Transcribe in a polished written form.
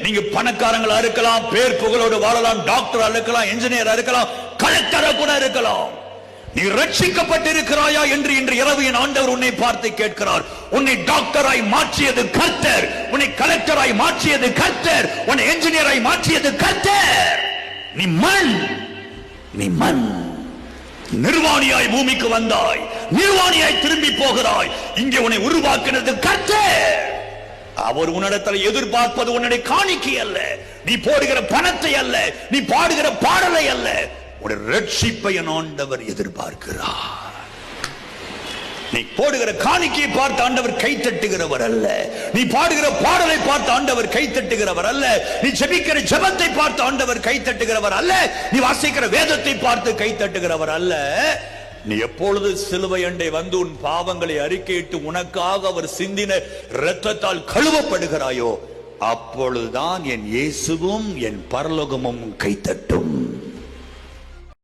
நீங்க பணக்காரங்களா இருக்கலாம், பேர் புகழோடு வாழலாம், டாக்டரா இருக்கலாம், என்ஜினியரா இருக்கலாம், கலெக்டரா கூட இருக்கலாம். நீ ரட்சிக்கப்பட்டிருக்கிறாயா என்று இன்று இரவு என் ஆண்டவர் உன்னை பார்த்து கேட்கிறார். உன்னை டாக்டராய் மாற்றியது கர்த்தர், உன்னை கலெக்டராய் மாற்றியது கர்த்தர், உன்னை என்ஜினியராய் மாற்றியது கர்த்தர். நீ மண், நீ மண். நிர்வாணியாய் பூமிக்கு வந்தாய், நிர்வாணியாய் திரும்பி போகிறாய். இங்கே உன்னை உருவாக்கினது கர்த்தர். அவர் உன்னிடத்தில் எதிர்பார்ப்பது உன்னுடைய காணிக்கை அல்ல, நீ போடுகிற பணத்தை அல்ல, நீ பாடுகிற பாடலை அல்ல, உன்னுடைய ரட்சிப்பை ஆண்டவர் எதிர்பார்க்கிறார். நீ போடுகிற காணிக்கையை பார்த்து ஆண்டவர் கை தட்டுகிறவர் அல்ல, நீ பாடுகிற பாடலை பார்த்து ஆண்டவர் கை தட்டுகிறவர் அல்ல, நீ ஜெபிக்கிற ஜெபத்தை பார்த்து ஆண்டவர் கை தட்டுகிறவர் அல்ல, நீ வாசிக்கிற வேதத்தை பார்த்து கை தட்டுகிறவர் அல்ல. நீ எப்பொழுது சிலுவை அண்டை வந்து உன் பாவங்களை அறிக்கையிட்டு உனக்காக அவர் சிந்தின இரத்தத்தால் கழுவப்படுகிறாயோ அப்பொழுதுதான் என் இயேசுவும் என் பரலோகமும் கைத்தட்டும்.